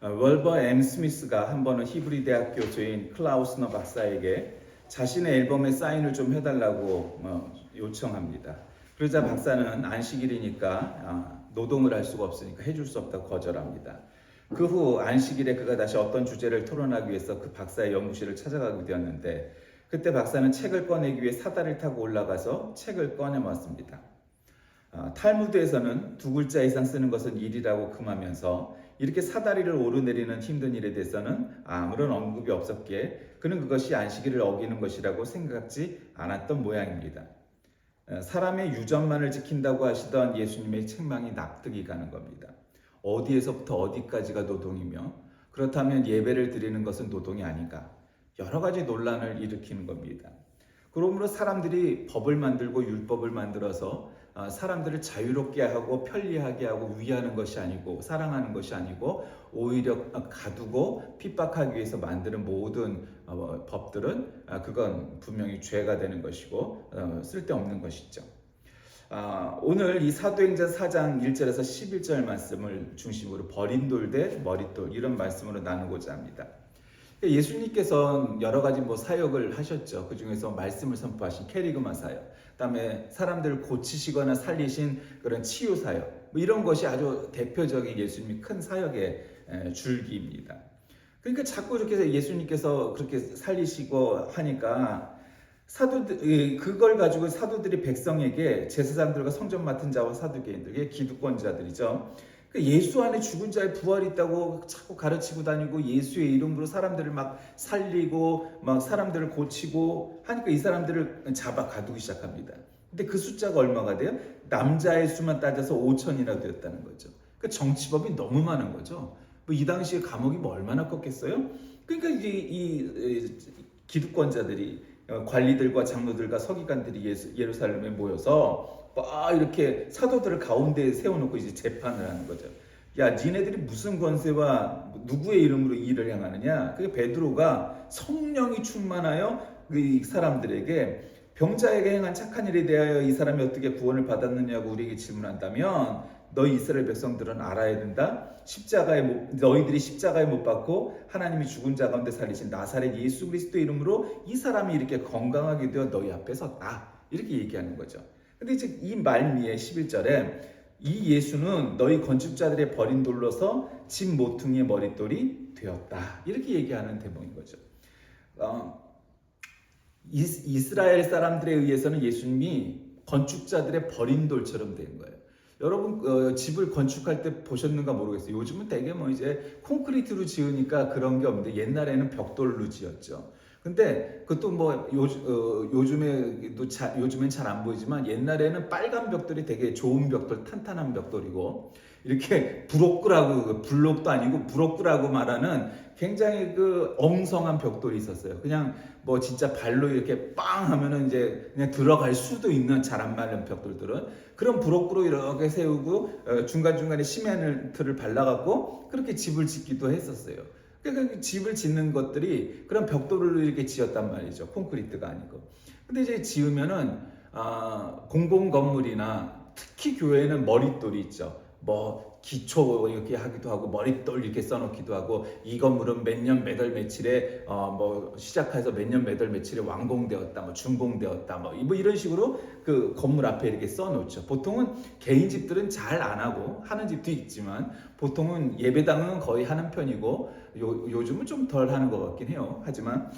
월버 M. 스미스가 한 번은 히브리 대학 교수인 클라우스너 박사에게 자신의 앨범에 사인을 좀 해달라고 요청합니다. 그러자 박사는 안식일이니까 노동을 할 수가 없으니까 해줄 수 없다고 거절합니다. 그 후 안식일에 그가 다시 어떤 주제를 토론하기 위해서 그 박사의 연구실을 찾아가게 되었는데, 그때 박사는 책을 꺼내기 위해 사다리를 타고 올라가서 책을 꺼내왔습니다. 탈무드에서는 두 글자 이상 쓰는 것은 일이라고 금하면서 이렇게 사다리를 오르내리는 힘든 일에 대해서는 아무런 언급이 없었기에 그는 그것이 안식일을 어기는 것이라고 생각지 않았던 모양입니다. 사람의 유전만을 지킨다고 하시던 예수님의 책망이 납득이 가는 겁니다. 어디에서부터 어디까지가 노동이며, 그렇다면 예배를 드리는 것은 노동이 아닌가? 여러 가지 논란을 일으키는 겁니다. 그러므로 사람들이 법을 만들고 율법을 만들어서 사람들을 자유롭게 하고 편리하게 하고 위하는 것이 아니고 사랑하는 것이 아니고 오히려 가두고 핍박하기 위해서 만드는 모든 법들은 그건 분명히 죄가 되는 것이고 쓸데없는 것이죠. 오늘 이 사도행전 4장 1절에서 11절 말씀을 중심으로 버린 돌 대 머릿돌, 이런 말씀으로 나누고자 합니다. 예수님께서 여러 가지 사역을 하셨죠. 그 중에서 말씀을 선포하신 케리그마 사역, 그다음에 사람들을 고치시거나 살리신 그런 치유 사역, 이런 것이 아주 대표적인 예수님의 큰 사역의 줄기입니다. 그러니까 자꾸 이렇게 예수님께서 그렇게 살리시고 하니까 그걸 가지고 사도들이 백성에게, 제사장들과 성전 맡은 자와 사두개인들, 기득권자들이죠. 예수 안에 죽은 자의 부활이 있다고 자꾸 가르치고 다니고 예수의 이름으로 사람들을 막 살리고 막 사람들을 고치고 하니까 이 사람들을 잡아 가두기 시작합니다. 근데 그 숫자가 얼마가 돼요? 남자의 수만 따져서 5천이나 되었다는 거죠. 그러니까 정치법이 너무 많은 거죠. 이 당시에 감옥이 얼마나 컸겠어요? 그러니까 이 기득권자들이, 관리들과 장로들과 서기관들이 예루살렘에 모여서 이렇게 사도들을 가운데에 세워놓고 이제 재판을 하는 거죠. 야, 니네들이 무슨 권세와 누구의 이름으로 이 일을 행하느냐? 그게 베드로가 성령이 충만하여 그 사람들에게 병자에게 행한 착한 일에 대하여 이 사람이 어떻게 구원을 받았느냐고 우리에게 질문한다면, 너희 이스라엘 백성들은 알아야 된다. 너희들이 십자가에 못 박고 하나님이 죽은 자 가운데 살리신 나사렛 예수 그리스도의 이름으로 이 사람이 이렇게 건강하게 되어 너희 앞에 섰다. 이렇게 얘기하는 거죠. 근데 이제 이 말미에 11절에 이 예수는 너희 건축자들의 버린 돌로서 집 모퉁이의 머릿돌이 되었다. 이렇게 얘기하는 대목인 거죠. 이스라엘 사람들에 의해서는 예수님이 건축자들의 버린 돌처럼 된 거예요. 여러분 집을 건축할 때 보셨는가 모르겠어요. 요즘은 되게 이제 콘크리트로 지으니까 그런 게 없는데 옛날에는 벽돌로 지었죠. 근데 그것도 요즘엔 잘 안 보이지만 옛날에는 빨간 벽돌이 되게 좋은 벽돌, 탄탄한 벽돌이고, 이렇게 블록도 아니고 부록구라고 말하는 굉장히 엉성한 벽돌이 있었어요. 그냥 진짜 발로 이렇게 빵 하면은 이제 그냥 들어갈 수도 있는 잘 안 마른 벽돌들은 그런 부록구로 이렇게 세우고 중간중간에 시멘트를 발라갖고 그렇게 집을 짓기도 했었어요. 그러니까 집을 짓는 것들이 그런 벽돌로 이렇게 지었단 말이죠. 콘크리트가 아니고. 근데 이제 지으면은 공공 건물이나 특히 교회는 머릿돌이 있죠. 기초 이렇게 하기도 하고 머릿돌 이렇게 써놓기도 하고, 이 건물은 몇 년 몇 월 며칠에 시작해서 몇 년 몇 월 며칠에 완공되었다, 준공되었다, 이런 식으로 그 건물 앞에 이렇게 써놓죠. 보통은 개인 집들은 잘 안 하고 하는 집도 있지만 보통은 예배당은 거의 하는 편이고 요즘은 좀 덜 하는 것 같긴 해요. 하지만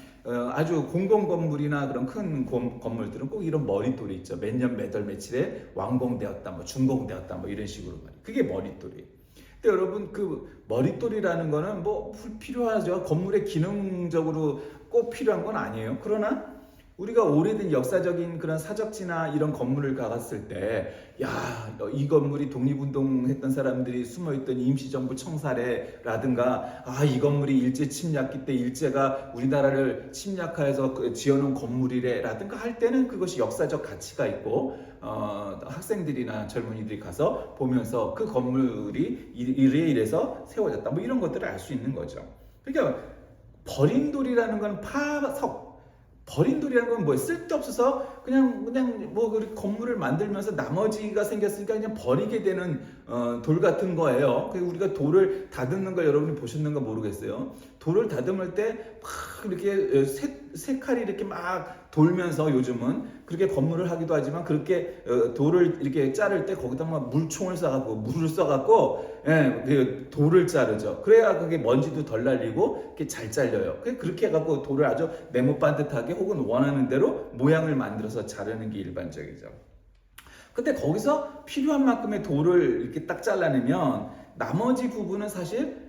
아주 공공 건물이나 그런 큰 건물들은 꼭 이런 머릿돌이 있죠. 몇 년 몇 월 며칠에 완공되었다, 준공되었다, 이런 식으로 말이에요. 그게 머릿돌이에요. 근데 여러분, 그 머릿돌이라는 거는 필요하죠. 건물에 기능적으로 꼭 필요한 건 아니에요. 그러나 우리가 오래된 역사적인 그런 사적지나 이런 건물을 가봤을 때, 이 건물이 독립운동했던 사람들이 숨어있던 임시정부 청사래라든가, 이 건물이 일제 침략기 때 일제가 우리나라를 침략하여서 지어놓은 건물이래라든가 할 때는 그것이 역사적 가치가 있고, 학생들이나 젊은이들이 가서 보면서 그 건물이 이래서 세워졌다, 이런 것들을 알 수 있는 거죠. 그러니까 버린 돌이라는 건 버린 돌이라는 건 뭐예요? 쓸데없어서 그냥 건물을 만들면서 나머지가 생겼으니까 그냥 버리게 되는 돌 같은 거예요. 우리가 돌을 다듬는 걸 여러분이 보셨는가 모르겠어요. 돌을 다듬을 때 막 이렇게 세 칼이 이렇게 막 돌면서 요즘은 그렇게 건물을 하기도 하지만 그렇게 돌을 이렇게 자를 때 거기다 막 물총을 쏴갖고 물을 쏴갖고 그 돌을 자르죠. 그래야 그게 먼지도 덜 날리고 이렇게 잘 잘려요. 그렇게 해갖고 돌을 아주 네모 반듯하게 혹은 원하는 대로 모양을 만들어서 자르는 게 일반적이죠. 근데 거기서 필요한 만큼의 돌을 이렇게 딱 잘라내면 나머지 부분은 사실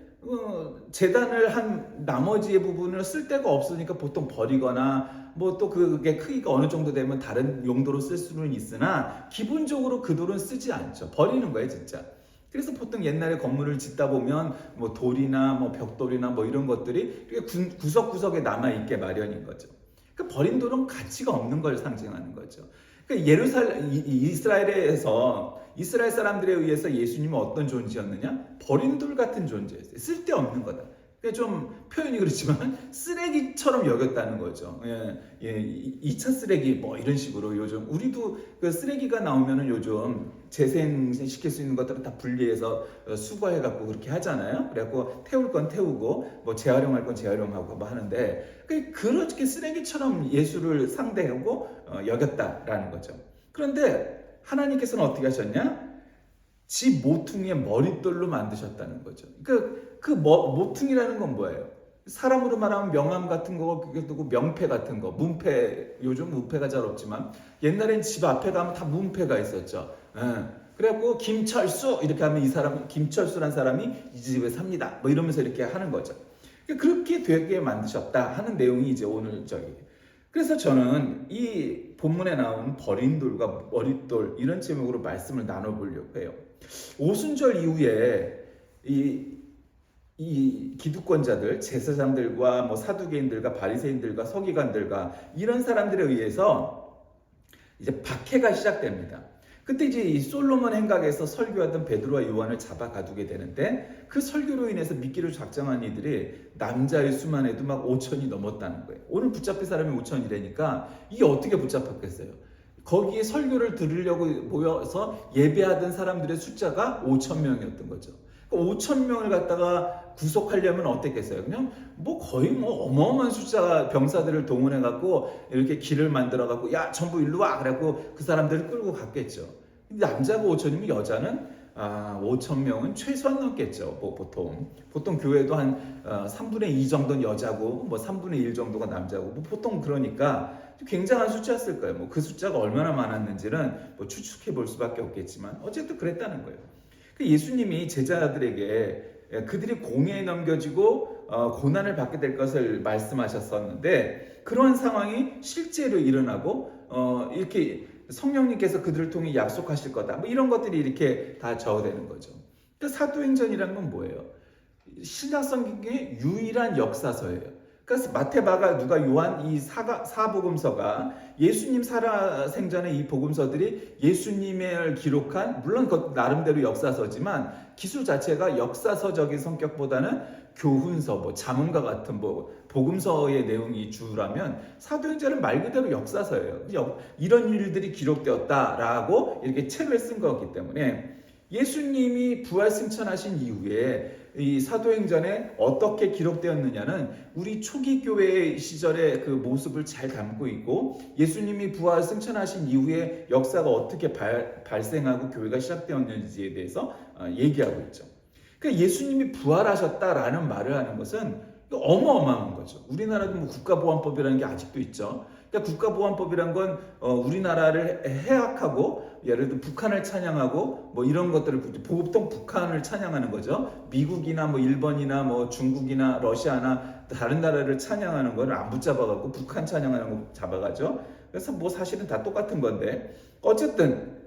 재단을 한 나머지의 부분을 쓸 데가 없으니까 보통 버리거나 뭐 또 그게 크기가 어느 정도 되면 다른 용도로 쓸 수는 있으나 기본적으로 그 돌은 쓰지 않죠. 버리는 거예요, 진짜. 그래서 보통 옛날에 건물을 짓다 보면 뭐 돌이나 뭐 벽돌이나 뭐 이런 것들이 구석구석에 남아있게 마련인 거죠. 그러니까 버린 돌은 가치가 없는 걸 상징하는 거죠. 그러니까 이스라엘에서 이스라엘 사람들에 의해서 예수님은 어떤 존재였느냐? 버린 돌 같은 존재였어요. 쓸데없는 거다. 그러니까 좀 표현이 그렇지만 쓰레기처럼 여겼다는 거죠. 2차 쓰레기 뭐 이런 식으로 요즘 우리도 그 쓰레기가 나오면은 요즘 재생시킬 수 있는 것들을 다 분리해서 수거해갖고 그렇게 하잖아요. 그래갖고 태울 건 태우고 뭐 재활용할 건 재활용하고 뭐 하는데 그렇게 쓰레기처럼 예수를 상대하고 여겼다라는 거죠. 그런데 하나님께서는 어떻게 하셨냐? 지 모퉁이의 머릿돌로 만드셨다는 거죠. 그 모퉁이라는 건 뭐예요? 사람으로 말하면 명함 같은 거, 그게 또 명패 같은 거, 문패, 요즘 문패가 잘 없지만 옛날엔 집 앞에 가면 다 문패가 있었죠. 그래갖고 김철수 이렇게 하면 이 사람 김철수란 사람이 이 집에 삽니다. 뭐 이러면서 이렇게 하는 거죠. 그렇게 되게 만드셨다 하는 내용이 이제 오늘 그래서 저는 이 본문에 나온 버린 돌과 머릿돌 이런 제목으로 말씀을 나눠보려고 해요. 오순절 이후에 이 기득권자들, 제사장들과 뭐 사두개인들과 바리새인들과 서기관들과 이런 사람들에 의해서 이제 박해가 시작됩니다. 그때 이제 이 솔로몬 행각에서 설교하던 베드로와 요한을 잡아 가두게 되는데 그 설교로 인해서 믿기로 작정한 이들이 남자의 수만 해도 막 5천이 넘었다는 거예요. 오늘 붙잡힌 사람이 5천이라니까 이게 어떻게 붙잡혔겠어요? 거기에 설교를 들으려고 모여서 예배하던 사람들의 숫자가 5천 명이었던 거죠. 5천 명을 갖다가 구속하려면 어땠겠어요? 그냥 뭐 거의 뭐 어마어마한 숫자 병사들을 동원해 갖고 이렇게 길을 만들어 갖고 야 전부 일로 와 그래갖고 그 사람들을 끌고 갔겠죠. 남자가 5천이면 여자는 5천 명은 최소한 넘겠죠. 뭐 보통 교회도 한 3분의 2 정도는 여자고 뭐 3분의 1 정도가 남자고 뭐 보통 그러니까 굉장한 숫자였을 거예요. 뭐 그 숫자가 얼마나 많았는지는 뭐 추측해 볼 수밖에 없겠지만 어쨌든 그랬다는 거예요. 예수님이 제자들에게 그들이 공회에 넘겨지고 고난을 받게 될 것을 말씀하셨었는데 그러한 상황이 실제로 일어나고 이렇게 성령님께서 그들을 통해 약속하실 거다. 뭐 이런 것들이 이렇게 다 저어되는 거죠. 그러니까 사도행전이라는 건 뭐예요? 신약 성경의 유일한 역사서예요. 그래서 마태, 마가, 누가, 요한 이 사복음서가 예수님 살아생전의 이 복음서들이 예수님을 기록한 물론 그 나름대로 역사서지만 기술 자체가 역사서적인 성격보다는 교훈서, 뭐 잠언과 같은 뭐 복음서의 내용이 주라면 사도행전은 말 그대로 역사서예요. 이런 일들이 기록되었다라고 이렇게 책을 쓴 거기 때문에 예수님이 부활 승천하신 이후에 이 사도행전에 어떻게 기록되었느냐는 우리 초기 교회 시절의 그 모습을 잘 담고 있고 예수님이 부활 승천하신 이후에 역사가 어떻게 발생하고 교회가 시작되었는지에 대해서 얘기하고 있죠. 그러니까 예수님이 부활하셨다라는 말을 하는 것은 어마어마한 거죠. 우리나라도 뭐 국가보안법이라는 게 아직도 있죠. 그러니까 국가보안법이란 건 우리나라를 해악하고 예를 들어 북한을 찬양하고 뭐 이런 것들을 보통 북한을 찬양하는 거죠. 미국이나 뭐 일본이나 뭐 중국이나 러시아나 다른 나라를 찬양하는 거를 안 붙잡아갖고 북한 찬양하는 거 잡아가죠. 그래서 뭐 사실은 다 똑같은 건데 어쨌든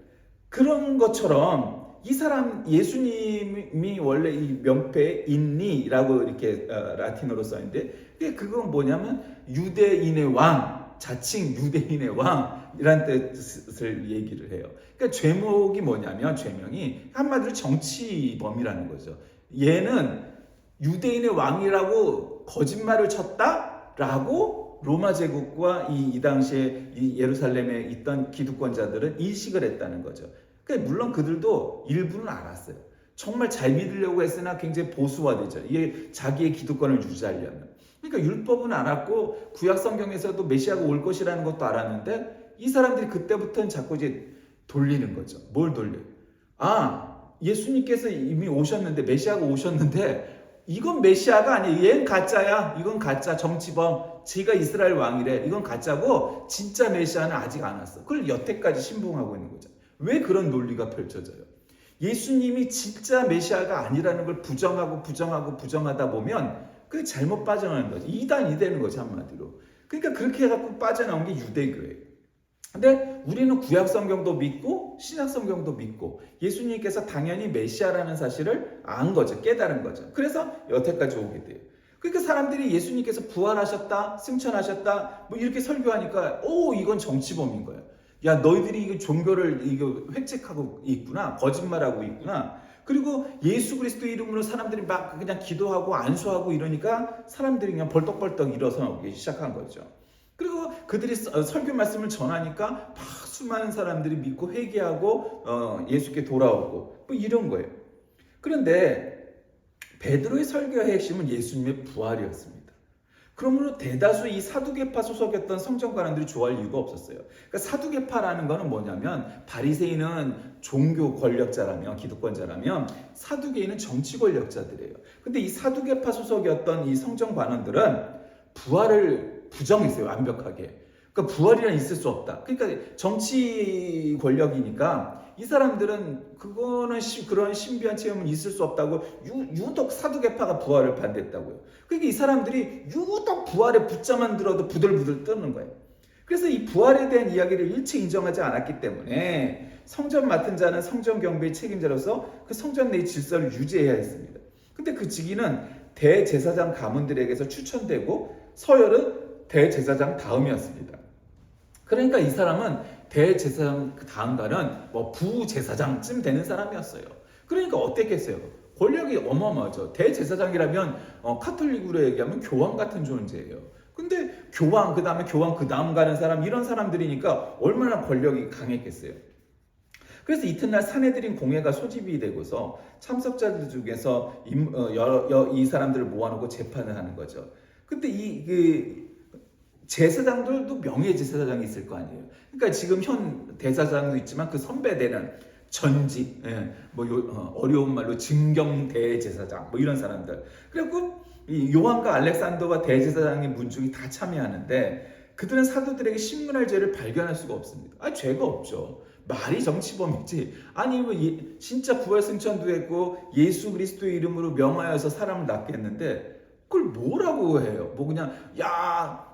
그런 것처럼 이 사람 예수님이 원래 이 명패에 인니라고 이렇게 라틴어로 써있는데 그건 뭐냐면 유대인의 왕, 자칭 유대인의 왕이라는 뜻을 얘기를 해요. 그러니까 죄목이 뭐냐면 죄명이 한마디로 정치범이라는 거죠. 얘는 유대인의 왕이라고 거짓말을 쳤다라고 로마 제국과 이 당시에 이 예루살렘에 있던 기득권자들은 인식을 했다는 거죠. 그러니까 물론 그들도 일부는 알았어요. 정말 잘 믿으려고 했으나 굉장히 보수화되죠. 이게 자기의 기득권을 유지하려면. 그러니까 율법은 알았고 구약 성경에서도 메시아가 올 것이라는 것도 알았는데 이 사람들이 그때부터는 자꾸 이제 돌리는 거죠. 뭘 돌려요? 예수님께서 이미 오셨는데, 메시아가 오셨는데 이건 메시아가 아니에요. 얘는 가짜야. 이건 가짜. 정치범. 지가 이스라엘 왕이래. 이건 가짜고 진짜 메시아는 아직 안 왔어. 그걸 여태까지 신봉하고 있는 거죠. 왜 그런 논리가 펼쳐져요? 예수님이 진짜 메시아가 아니라는 걸 부정하다 보면 그게 잘못 빠져나가는 거죠. 이단이 되는 거죠, 한마디로. 그러니까 그렇게 해갖고 빠져나온 게 유대교예요. 근데 우리는 구약 성경도 믿고 신약 성경도 믿고 예수님께서 당연히 메시아라는 사실을 안 거죠. 깨달은 거죠. 그래서 여태까지 오게 돼요. 그러니까 사람들이 예수님께서 부활하셨다, 승천하셨다, 뭐 이렇게 설교하니까 이건 정치범인 거예요. 야, 너희들이 이거 종교를 이거 획책하고 있구나, 거짓말하고 있구나. 그리고 예수 그리스도 이름으로 사람들이 막 그냥 기도하고 안수하고 이러니까 사람들이 그냥 벌떡벌떡 일어서기 시작한 거죠. 그리고 그들이 설교 말씀을 전하니까 막 수많은 사람들이 믿고 회개하고 예수께 돌아오고 뭐 이런 거예요. 그런데 베드로의 설교의 핵심은 예수님의 부활이었습니다. 그러므로 대다수 이 사두개파 소속이었던 성전관원들이 좋아할 이유가 없었어요. 그러니까 사두개파라는 거는 뭐냐면 바리새인은 종교 권력자라면, 기득권자라면 사두개인은 정치 권력자들이에요. 근데 이 사두개파 소속이었던 이 성전관원들은 부활을 부정했어요. 완벽하게. 그러니까 부활이란 있을 수 없다. 그러니까 정치 권력이니까 이 사람들은 그런 신비한 체험은 있을 수 없다고 유독 사두개파가 부활을 반대했다고요. 그러니까 이 사람들이 유독 부활에 붙자만 들어도 부들부들 떠는 거예요. 그래서 이 부활에 대한 이야기를 일체 인정하지 않았기 때문에 성전 맡은 자는 성전 경배의 책임자로서 그 성전 내의 질서를 유지해야 했습니다. 근데 그 직위는 대제사장 가문들에게서 추천되고 서열은 대제사장 다음이었습니다. 그러니까 이 사람은 대제사장 다음가는 뭐 부제사장쯤 되는 사람이었어요. 그러니까 어땠겠어요? 권력이 어마어마하죠. 대제사장이라면 카톨릭으로 얘기하면 교황 같은 존재예요. 근데 교황, 그 다음에 교황 그 다음 가는 사람, 이런 사람들이니까 얼마나 권력이 강했겠어요. 그래서 이튿날 사내들인 공회가 소집이 되고서 참석자들 중에서 이 사람들을 모아놓고 재판을 하는 거죠. 근데 제사장들도 명예제사장이 있을 거 아니에요. 그러니까 지금 현 대사장도 있지만 그 선배되는 전직, 어려운 말로 증경대제사장, 뭐 이런 사람들. 그리고 이 요한과 알렉산더와 대제사장의 문중이 다 참여하는데 그들은 사도들에게 신문할 죄를 발견할 수가 없습니다. 죄가 없죠. 말이 정치범이지. 아니 진짜 부활승천도 했고 예수 그리스도의 이름으로 명하여서 사람을 낫게 했는데 그걸 뭐라고 해요? 뭐 그냥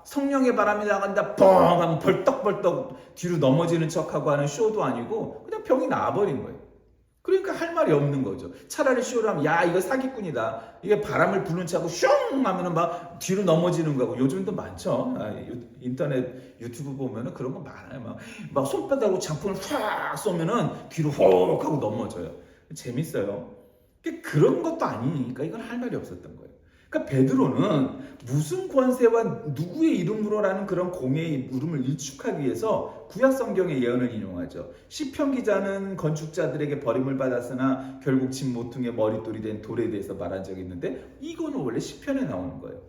성령의 바람이 나간다 뻥 하면 벌떡벌떡 뒤로 넘어지는 척하고 하는 쇼도 아니고 그냥 병이 나아버린 거예요. 그러니까 할 말이 없는 거죠. 차라리 쇼를 하면 이거 사기꾼이다. 이게 바람을 부는 차고 슝 하면은 막 뒤로 넘어지는 거고. 요즘도 많죠. 인터넷 유튜브 보면은 그런 거 많아요. 막 손바닥으로 장풍을 확 쏘면은 뒤로 혹 하고 넘어져요. 재밌어요. 그런 것도 아니니까 이건 할 말이 없었던 거예요. 그러니까 베드로는 무슨 권세와 누구의 이름으로라는 그런 공회의 물음을 일축하기 위해서 구약 성경의 예언을 인용하죠. 시편 기자는 건축자들에게 버림을 받았으나 결국 집 모퉁이의 머릿돌이 된 돌에 대해서 말한 적이 있는데 이거는 원래 시편에 나오는 거예요.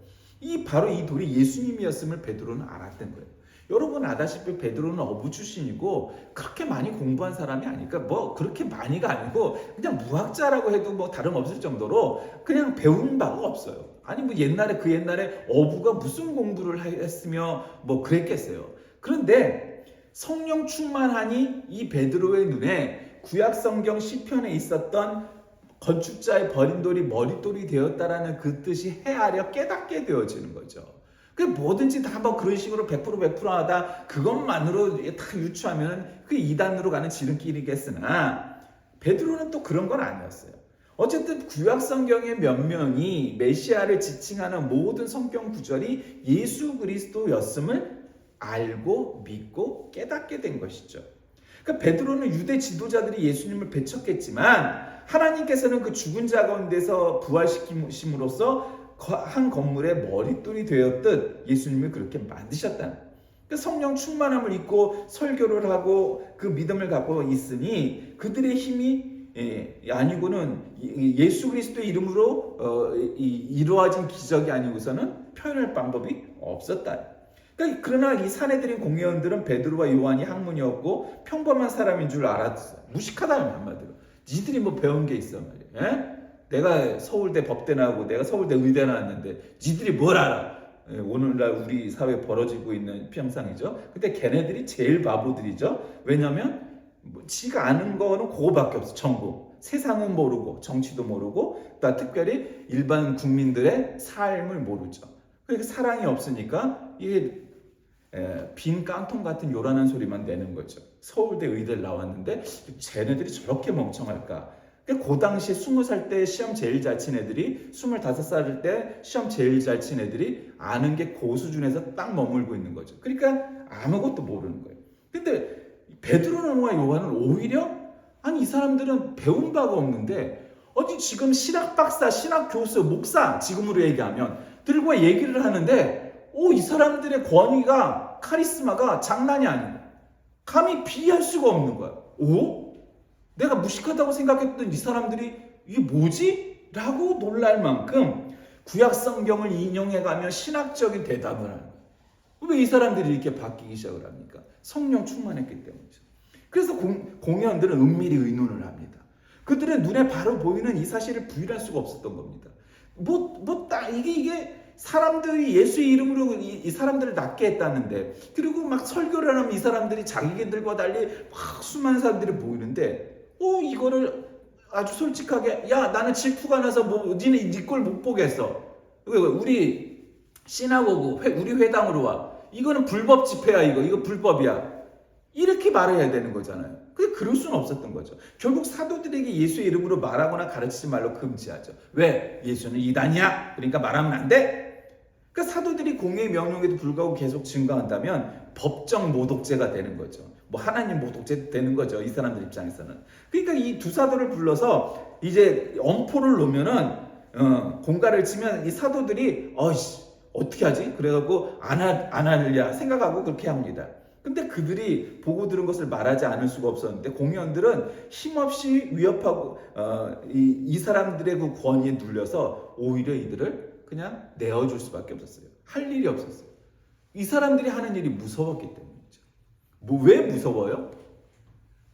바로 이 돌이 예수님이었음을 베드로는 알았던 거예요. 여러분 아다시피 베드로는 어부 출신이고 그렇게 많이 공부한 사람이 아니까 그렇게 많이가 아니고 그냥 무학자라고 해도 다름없을 정도로 그냥 배운 바가 없어요. 아니 그 옛날에 어부가 무슨 공부를 했으며 그랬겠어요. 그런데 성령 충만하니 이 베드로의 눈에 구약 성경 시편에 있었던 건축자의 버린 돌이 머릿돌이 되었다라는 그 뜻이 헤아려 깨닫게 되어지는 거죠. 뭐든지 다 그런 식으로 100% 하다 그것만으로 다 유추하면 그 이단으로 가는 지름길이겠으나 베드로는 또 그런 건 아니었어요. 어쨌든 구약 성경의 몇 명이 메시아를 지칭하는 모든 성경 구절이 예수 그리스도였음을 알고 믿고 깨닫게 된 것이죠. 그러니까 베드로는 유대 지도자들이 예수님을 배척했지만 하나님께서는 그 죽은 자 가운데서 부활시킴으로써 한 건물의 머릿돌이 되었듯 예수님을 그렇게 만드셨다는. 그러니까 성령 충만함을 입고 설교를 하고 그 믿음을 갖고 있으니 그들의 힘이 아니고는 예수 그리스도의 이름으로 이루어진 기적이 아니고서는 표현할 방법이 없었다. 그러니까 그러나 이 사내들인 공회원들은 베드로와 요한이 학문이었고 평범한 사람인 줄 알았어. 무식하다는 한마디로. 니들이 뭐 배운 게 있어 말이야. 에? 내가 서울대 법대 나오고 내가 서울대 의대 나왔는데 니들이 뭘 알아? 오늘날 우리 사회에 벌어지고 있는 형상이죠. 근데 걔네들이 제일 바보들이죠. 왜냐하면 뭐 지가 아는 거는 그거밖에 없어. 전부. 세상은 모르고 정치도 모르고 또 특별히 일반 국민들의 삶을 모르죠. 그러니까 사랑이 없으니까 이게 빈 깡통 같은 요란한 소리만 내는 거죠. 서울대 의대를 나왔는데 쟤네들이 저렇게 멍청할까? 그 당시에 20살 때 시험 제일 잘 친 애들이 25살 때 시험 제일 잘 친 애들이 아는 게 그 수준에서 딱 머물고 있는 거죠. 그러니까 아무것도 모르는 거예요. 근데 베드로와 요한은 오히려 아니 이 사람들은 배운 바가 없는데 어디 지금 신학 박사, 신학 교수, 목사 지금으로 얘기하면 들고 얘기를 하는데 이 사람들의 권위가 카리스마가 장난이 아니고 감히 비할 수가 없는 거야. 내가 무식하다고 생각했던 이 사람들이 이게 뭐지? 라고 놀랄 만큼 구약 성경을 인용해가며 신학적인 대답을 하는 거예요. 왜 이 사람들이 이렇게 바뀌기 시작을 합니까? 성령 충만했기 때문이죠. 그래서 공회원들은 은밀히 의논을 합니다. 그들의 눈에 바로 보이는 이 사실을 부인할 수가 없었던 겁니다. 이게 사람들이 예수의 이름으로 이 사람들을 낫게 했다는데, 그리고 막 설교를 하면 이 사람들이 자기들과 달리 막 수많은 사람들이 보이는데, 이거를 아주 솔직하게, 야, 나는 질투가 나서 니네 네 걸 못 보겠어. 우리 시나고그, 우리 회당으로 와. 이거는 불법 집회야, 이거 불법이야. 이렇게 말해야 되는 거잖아요. 근데 그럴 수는 없었던 거죠. 결국 사도들에게 예수의 이름으로 말하거나 가르치지 말로 금지하죠. 왜? 예수는 이단이야. 그러니까 말하면 안 돼. 그러니까 사도들이 공의의 명령에도 불구하고 계속 증거한다면 법정 모독죄가 되는 거죠. 하나님 모독죄 되는 거죠. 이 사람들 입장에서는. 그러니까 이 두 사도를 불러서 이제 엄포를 놓으면은 공갈을 치면 이 사도들이 어떻게 하지? 그래갖고 안 하느냐 생각하고 그렇게 합니다. 근데 그들이 보고 들은 것을 말하지 않을 수가 없었는데 공회원들은 힘없이 위협하고 이 사람들의 그 권위에 눌려서 오히려 이들을 그냥 내어줄 수밖에 없었어요. 할 일이 없었어요. 이 사람들이 하는 일이 무서웠기 때문이죠. 왜 무서워요?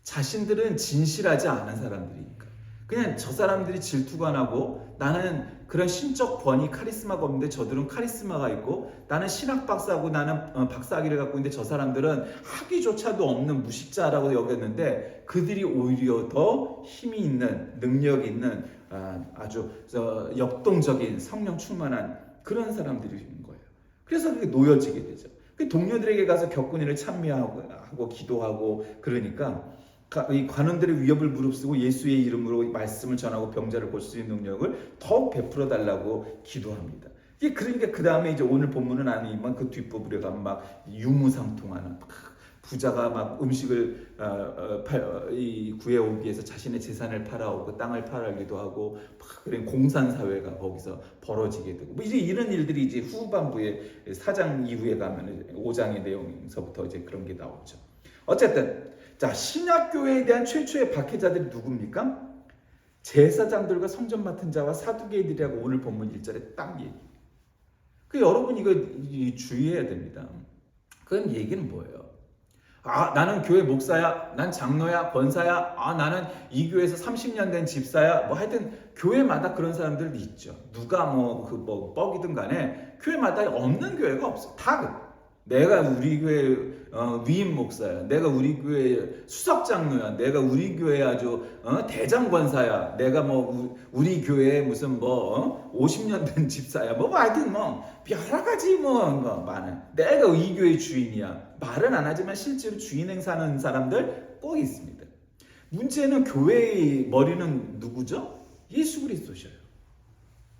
자신들은 진실하지 않은 사람들이니까. 그냥 저 사람들이 질투가 나고 나는 그런 신적 권위 카리스마가 없는데 저들은 카리스마가 있고 나는 신학 박사고 나는 박사학위를 갖고 있는데 저 사람들은 학위조차도 없는 무식자라고 여겼는데 그들이 오히려 더 힘이 있는 능력이 있는 아주 역동적인 성령 충만한 그런 사람들인 거예요. 그래서 그게 놓여지게 되죠. 동료들에게 가서 격군이를 찬미하고 기도하고 그러니까 이 관원들의 위협을 무릅쓰고 예수의 이름으로 말씀을 전하고 병자를 고칠 수 있는 능력을 더욱 베풀어 달라고 기도합니다. 그러니까 그 다음에 이제 오늘 본문은 아니지만 그 뒷부분에 가면 막 유무상통하는 부자가 막 음식을 구해오기 위해서 자신의 재산을 팔아오고 땅을 팔아기도 하고 그런 공산사회가 거기서 벌어지게 되고 이제 이런 일들이 이제 후반부에 4장 이후에 가면 5장의 내용서부터 이제 그런 게 나오죠. 어쨌든 자, 신약교회에 대한 최초의 박해자들이 누굽니까? 제사장들과 성전 맡은 자와 사두개인들이라고 오늘 본문 1절에 딱 얘기. 여러분 이거 주의해야 됩니다. 그런 얘기는 뭐예요? 나는 교회 목사야, 난 장로야, 권사야, 나는 이 교회에서 30년 된 집사야, 하여튼 교회마다 그런 사람들도 있죠. 누가 뻑이든 간에 교회마다 없는 교회가 없어. 다 내가 우리 교회 위임 목사야, 내가 우리 교회 수석 장로야, 내가 우리 교회 아주 대장 권사야, 내가 우리 교회 무슨 50년 된 집사야, 하여튼 여러 가지 많아. 내가 이 교회 주인이야. 말은 안 하지만 실제로 주인 행사하는 사람들 꼭 있습니다. 문제는 교회의 머리는 누구죠? 예수 그리스도셔요.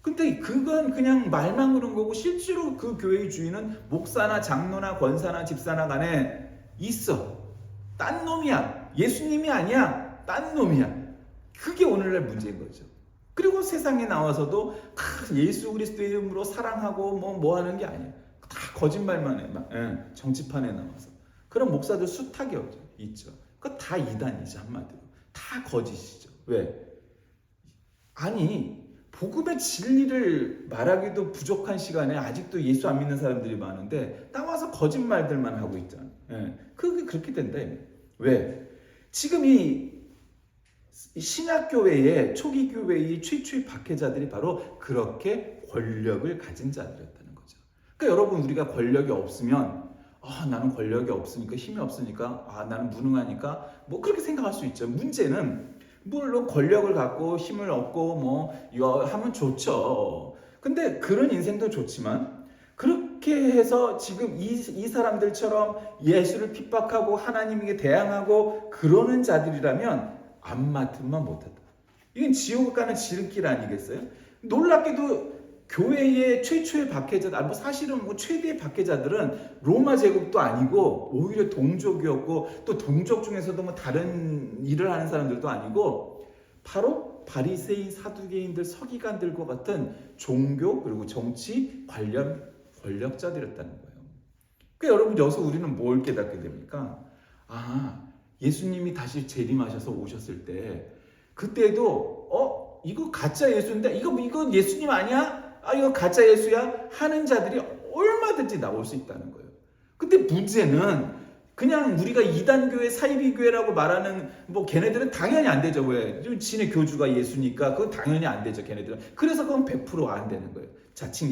근데 그건 그냥 말만 그런 거고 실제로 그 교회의 주인은 목사나 장로나 권사나 집사나 간에 있어. 딴 놈이야. 예수님이 아니야. 딴 놈이야. 그게 오늘날 문제인 거죠. 그리고 세상에 나와서도 예수 그리스도의 이름으로 사랑하고 뭐 하는 게 아니야. 다 거짓말만 해. 정치판에 나와서. 그런 목사들 수탁이 있죠. 그거 다 이단이죠. 한마디로. 다 거짓이죠. 왜? 아니, 복음의 진리를 말하기도 부족한 시간에 아직도 예수 안 믿는 사람들이 많은데 나와서 거짓말들만 하고 있잖아. 예, 그게 그렇게 된다. 왜? 지금 이 신약교회의 초기 교회의 최초의 박해자들이 바로 그렇게 권력을 가진 자들이었다는 거죠. 그러니까 여러분, 우리가 권력이 없으면 나는 권력이 없으니까, 힘이 없으니까, 나는 무능하니까 뭐 그렇게 생각할 수 있죠. 문제는 물론 권력을 갖고 힘을 얻고 뭐 이거 하면 좋죠. 근데 그런 인생도 좋지만 그렇게 해서 지금 이 사람들처럼 예수를 핍박하고 하나님에게 대항하고 그러는 자들이라면 안 맡으면 못한다. 이건 지옥 가는 지름길 아니겠어요? 놀랍게도 교회의 최초의 박해자들, 사실은 뭐 최대의 박해자들은 로마 제국도 아니고 오히려 동족이었고, 또 동족 중에서도 뭐 다른 일을 하는 사람들도 아니고 바로 바리새인, 사두개인들, 서기관들과 같은 종교 그리고 정치 관련 권력자들이었다는 거예요. 그러니까 여러분, 여기서 우리는 뭘 깨닫게 됩니까? 예수님이 다시 재림하셔서 오셨을 때 그때도 이거 가짜 예수인데 이거 예수님 아니야? 이거 가짜 예수야? 하는 자들이 얼마든지 나올 수 있다는 거예요. 근데 문제는 그냥 우리가 이단교회, 사이비교회라고 말하는 뭐 걔네들은 당연히 안 되죠. 왜? 지네 교주가 예수니까 그건 당연히 안 되죠. 걔네들은. 그래서 그건 100% 안 되는 거예요. 자칭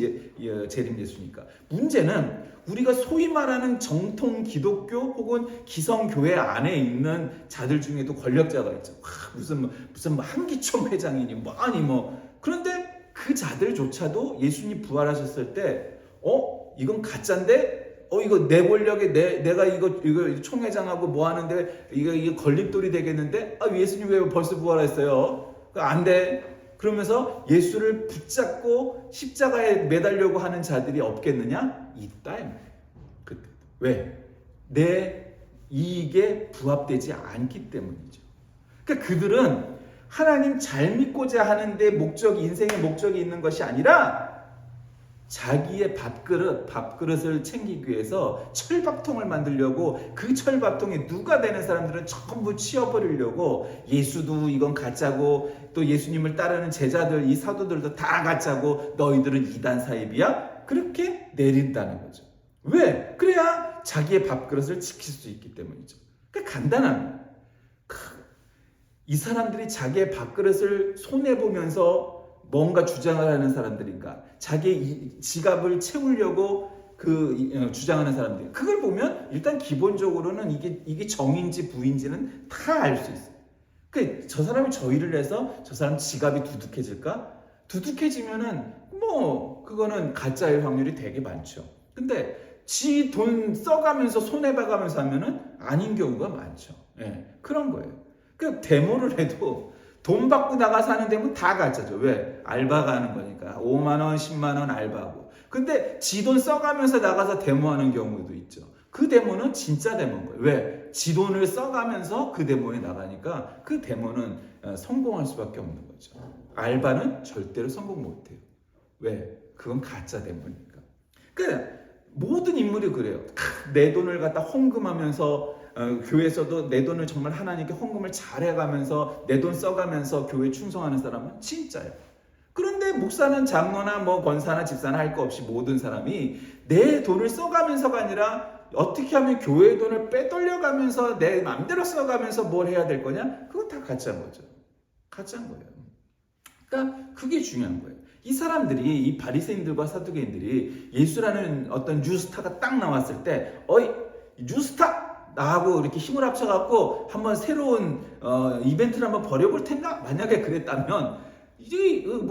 재림 예수니까. 문제는 우리가 소위 말하는 정통 기독교 혹은 기성교회 안에 있는 자들 중에도 권력자가 있죠. 무슨 한기총 회장이니 그런데 그 자들조차도 예수님 부활하셨을 때 이건 가짜인데 이거 내 권력에 내가 이거 총회장하고 뭐 하는데 이거 걸림돌이 되겠는데 예수님 왜 벌써 부활했어요? 안 돼. 그러면서 예수를 붙잡고 십자가에 매달려고 하는 자들이 없겠느냐? 있다. 왜? 내 이익에 부합되지 않기 때문이죠. 그러니까 그들은 하나님 잘 믿고자 하는데 인생의 목적이 있는 것이 아니라 자기의 밥그릇을 챙기기 위해서 철밥통을 만들려고, 그 철밥통에 누가 되는 사람들은 전부 치워버리려고, 예수도 이건 가짜고 또 예수님을 따르는 제자들, 이 사도들도 다 가짜고 너희들은 이단 사입이야? 그렇게 내린다는 거죠. 왜? 그래야 자기의 밥그릇을 지킬 수 있기 때문이죠. 그러니까 간단합니다. 이 사람들이 자기의 밥그릇을 손해보면서 뭔가 주장을 하는 사람들인가, 자기의 지갑을 채우려고 주장하는 사람들, 그걸 보면 일단 기본적으로는 이게 정인지 부인지는 다 알 수 있어요. 저 사람이 저 일을 해서 저 사람 지갑이 두둑해질까? 두둑해지면은 그거는 가짜일 확률이 되게 많죠. 근데 지 돈 써가면서 손해봐가면서 하면은 아닌 경우가 많죠. 그런 거예요. 데모를 해도 돈 받고 나가서 하는 데면 다 가짜죠. 왜? 알바가 하는 거니까. 5만 원, 10만 원 알바하고. 근데 지 돈 써가면서 나가서 데모하는 경우도 있죠. 그 데모는 진짜 데모인 거예요. 왜? 지 돈을 써가면서 그 데모에 나가니까 그 데모는 성공할 수밖에 없는 거죠. 알바는 절대로 성공 못해요. 왜? 그건 가짜 데모니까. 모든 인물이 그래요. 내 돈을 갖다 헌금하면서 교회에서도 내 돈을 정말 하나님께 헌금을 잘해가면서 내 돈 써가면서 교회에 충성하는 사람은 진짜예요. 그런데 목사는 장로나 권사나 집사나 할 거 없이 모든 사람이 내 돈을 써가면서가 아니라 어떻게 하면 교회의 돈을 빼돌려가면서 내 마음대로 써가면서 뭘 해야 될 거냐? 그건 다 가짜인 거죠. 가짜인 거예요. 그러니까 그게 중요한 거예요. 이 사람들이, 이 바리새인들과 사두개인들이 예수라는 어떤 뉴스타가 딱 나왔을 때 뉴스타! 나하고 이렇게 힘을 합쳐갖고 한번 새로운 이벤트를 한번 벌여볼 텐가? 만약에 그랬다면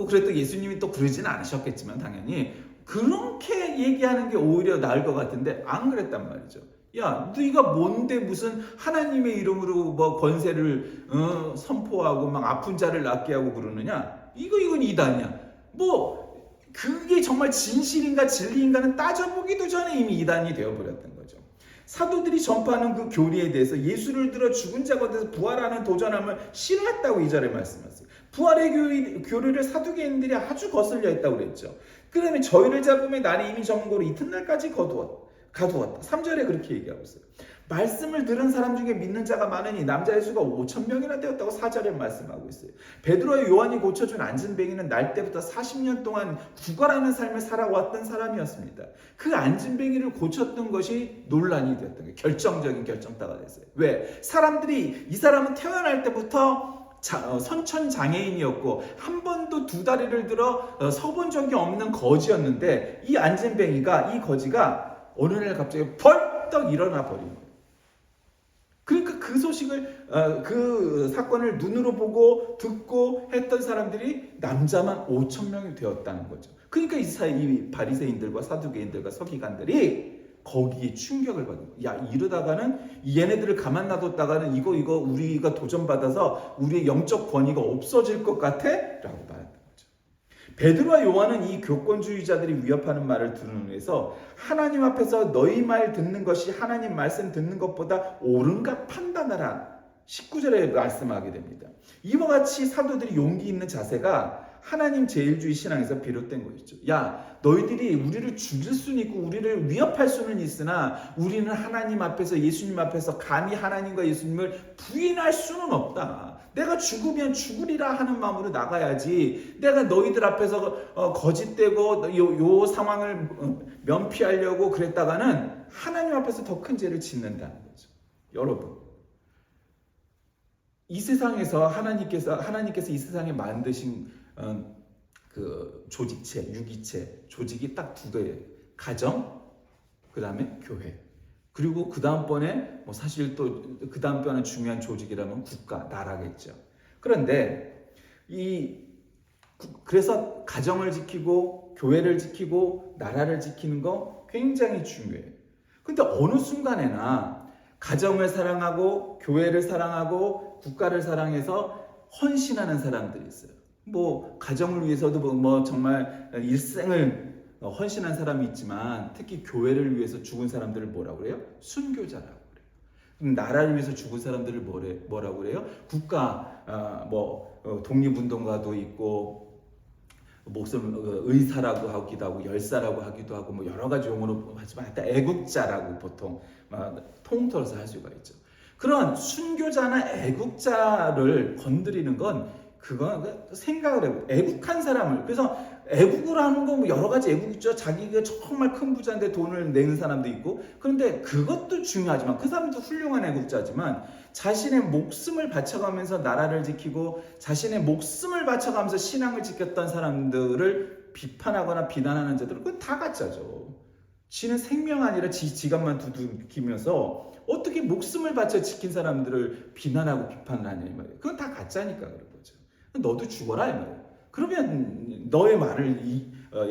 그래도 예수님이 또 그러지는 않으셨겠지만 당연히 그렇게 얘기하는 게 오히려 나을 것 같은데 안 그랬단 말이죠. 야, 너희가 뭔데 무슨 하나님의 이름으로 권세를 선포하고 아픈 자를 낫게 하고 그러느냐? 이건 이단이야. 그게 정말 진실인가 진리인가는 따져보기도 전에 이미 이단이 되어버렸던 거죠. 사도들이 전파하는 그 교리에 대해서 예수를 들어 죽은 자 가운데서 부활하는 도전함을 싫어했다고 이 절에 말씀하셨어요. 부활의 교리를 사두개인들이 아주 거슬려 했다고 그랬죠. 그 다음에 저희를 잡으면 날이 이미 저문 고로 이튿날까지 거두었다. 가두었다. 3절에 그렇게 얘기하고 있어요. 말씀을 들은 사람 중에 믿는 자가 많으니 남자의 수가 5,000명이나 되었다고 4절에 말씀하고 있어요. 베드로와 요한이 고쳐준 안진뱅이는 날 때부터 40년 동안 구걸하는 삶을 살아왔던 사람이었습니다. 그 안진뱅이를 고쳤던 것이 논란이 되었던 거예요. 결정적인 결정타가 됐어요. 왜? 사람들이 이 사람은 태어날 때부터 선천장애인이었고 한 번도 두 다리를 들어 서본 적이 없는 거지였는데 이 안진뱅이가, 이 거지가 어느 날 갑자기 벌떡 일어나 버린 거예요. 그러니까 그 소식을, 그 사건을 눈으로 보고 듣고 했던 사람들이 남자만 5,000명이 되었다는 거죠. 그러니까 이 바리새인들과 사두개인들과 서기관들이 거기에 충격을 받은 거예요. 야, 이러다가는 얘네들을 가만 놔뒀다가는 이거 우리가 도전받아서 우리의 영적 권위가 없어질 것 같아? 라고 말했던 거죠. 베드로와 요한은 이 교권주의자들이 위협하는 말을 들은 후에서 하나님 앞에서 너희 말 듣는 것이 하나님 말씀 듣는 것보다 옳은가 판단하라. 19절에 말씀하게 됩니다. 이와 같이 사도들이 용기 있는 자세가 하나님 제일주의 신앙에서 비롯된 것이죠. 야, 너희들이 우리를 죽일 수는 있고 우리를 위협할 수는 있으나 우리는 하나님 앞에서, 예수님 앞에서 감히 하나님과 예수님을 부인할 수는 없다. 내가 죽으면 죽으리라 하는 마음으로 나가야지. 내가 너희들 앞에서 거짓되고 요 상황을 면피하려고 그랬다가는 하나님 앞에서 더 큰 죄를 짓는다는 거죠. 여러분, 이 세상에서 하나님께서 이 세상에 만드신 그 조직체, 유기체, 조직이 딱 두 개예요. 가정, 그 다음에 교회. 그리고 그 다음번에 사실 또 그 다음번에 중요한 조직이라면 국가, 나라겠죠. 그런데 그래서 가정을 지키고 교회를 지키고 나라를 지키는 거 굉장히 중요해요. 근데 어느 순간에나 가정을 사랑하고 교회를 사랑하고 국가를 사랑해서 헌신하는 사람들이 있어요. 가정을 위해서도 정말 일생을 헌신한 사람이 있지만 특히 교회를 위해서 죽은 사람들을 뭐라고 그래요? 순교자라고 그래요. 그럼 나라를 위해서 죽은 사람들을 뭐라고 그래요? 국가, 독립운동가도 있고 의사라고 하기도 하고 열사라고 하기도 하고 여러 가지 용어로 하지만 하여튼 애국자라고 보통 통틀어서 할 수가 있죠. 그런 순교자나 애국자를 건드리는 건 그건 생각을 해요. 애국한 사람을. 그래서 애국을 하는 건 여러 가지 애국이 있죠. 자기가 정말 큰 부자인데 돈을 내는 사람도 있고. 그런데 그것도 중요하지만 그 사람도 훌륭한 애국자지만 자신의 목숨을 바쳐가면서 나라를 지키고 자신의 목숨을 바쳐가면서 신앙을 지켰던 사람들을 비판하거나 비난하는 자들은 그건 다 가짜죠. 지는 생명 아니라 지갑만 두들기면서 어떻게 목숨을 바쳐 지킨 사람들을 비난하고 비판을 하냐 이 말이에요. 그건 다 가짜니까 그런 거죠. 너도 죽어라 이 말이에요. 그러면 너의 말을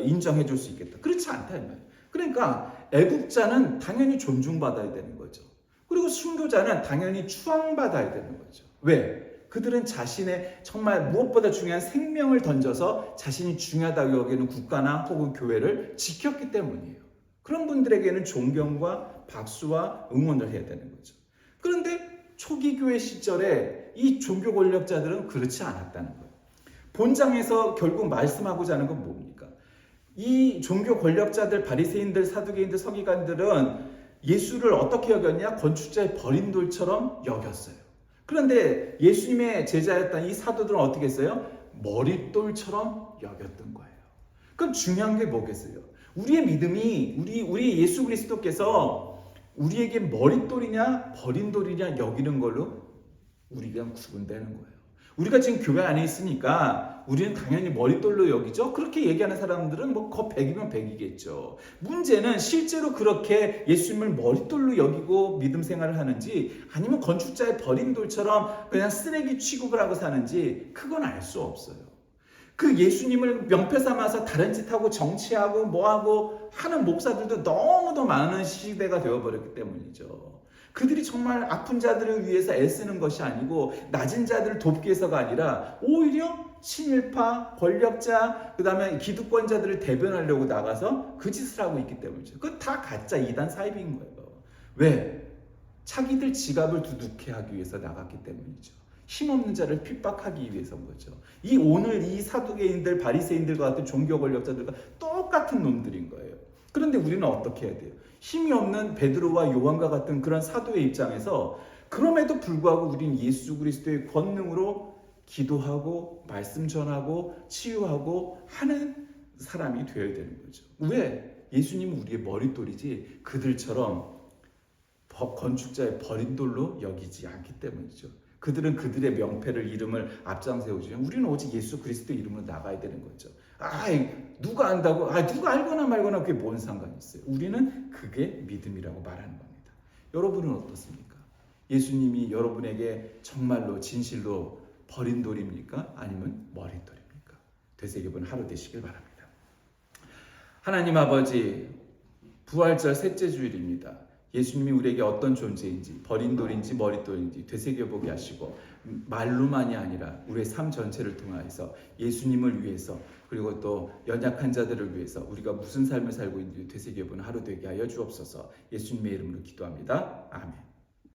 인정해 줄 수 있겠다. 그렇지 않다 이 말이에요. 그러니까 애국자는 당연히 존중받아야 되는 거죠. 그리고 순교자는 당연히 추앙받아야 되는 거죠. 왜? 그들은 자신의 정말 무엇보다 중요한 생명을 던져서 자신이 중요하다고 여기는 국가나 혹은 교회를 지켰기 때문이에요. 그런 분들에게는 존경과 박수와 응원을 해야 되는 거죠. 그런데 초기 교회 시절에 이 종교 권력자들은 그렇지 않았다는 거예요. 본장에서 결국 말씀하고자 하는 건 뭡니까? 이 종교 권력자들, 바리새인들, 사두개인들, 서기관들은 예수를 어떻게 여겼냐? 건축자의 버린 돌처럼 여겼어요. 그런데 예수님의 제자였던 이 사도들은 어떻게 했어요? 머릿돌처럼 여겼던 거예요. 그럼 중요한 게 뭐겠어요? 우리의 믿음이 우리 예수 그리스도께서 우리에게 머릿돌이냐 버린 돌이냐 여기는 걸로 우리가 구분되는 거예요. 우리가 지금 교회 안에 있으니까 우리는 당연히 머릿돌로 여기죠. 그렇게 얘기하는 사람들은 거 100이면 100이겠죠. 문제는 실제로 그렇게 예수님을 머릿돌로 여기고 믿음 생활을 하는지 아니면 건축자의 버린 돌처럼 그냥 쓰레기 취급을 하고 사는지 그건 알 수 없어요. 그 예수님을 명패 삼아서 다른 짓 하고 정치하고 뭐하고 하는 목사들도 너무도 많은 시대가 되어버렸기 때문이죠. 그들이 정말 아픈 자들을 위해서 애쓰는 것이 아니고 낮은 자들을 돕기 위해서가 아니라 오히려 친일파, 권력자, 그 다음에 기득권자들을 대변하려고 나가서 그 짓을 하고 있기 때문이죠. 그건 다 가짜 이단 사입인 거예요. 왜? 자기들 지갑을 두둑해 하기 위해서 나갔기 때문이죠. 힘없는 자를 핍박하기 위해서인 거죠. 오늘 이 사두개인들, 바리새인들과 같은 종교 권력자들과 똑같은 놈들인 거예요. 그런데 우리는 어떻게 해야 돼요? 힘이 없는 베드로와 요한과 같은 그런 사도의 입장에서 그럼에도 불구하고 우리는 예수 그리스도의 권능으로 기도하고 말씀 전하고 치유하고 하는 사람이 되어야 되는 거죠. 왜? 예수님은 우리의 머릿돌이지 그들처럼 건축자의 버린 돌로 여기지 않기 때문이죠. 그들은 그들의 명패를 이름을 앞장세우지만 우리는 오직 예수 그리스도 이름으로 나가야 되는 거죠. 누가 안다고? 누가 알거나 말거나 그게 뭔 상관이 있어요. 우리는 그게 믿음이라고 말하는 겁니다. 여러분은 어떻습니까? 예수님이 여러분에게 정말로 진실로 버린 돌입니까? 아니면 머릿돌입니까? 되새겨본 하루 되시길 바랍니다. 하나님 아버지, 부활절 셋째 주일입니다. 예수님이 우리에게 어떤 존재인지, 버린 돌인지 머릿돌인지 되새겨보게 하시고 말로만이 아니라 우리의 삶 전체를 통하여서 예수님을 위해서 그리고 또 연약한 자들을 위해서 우리가 무슨 삶을 살고 있는지 되새겨보는 하루 되게 하여 주옵소서. 예수님의 이름으로 기도합니다. 아멘.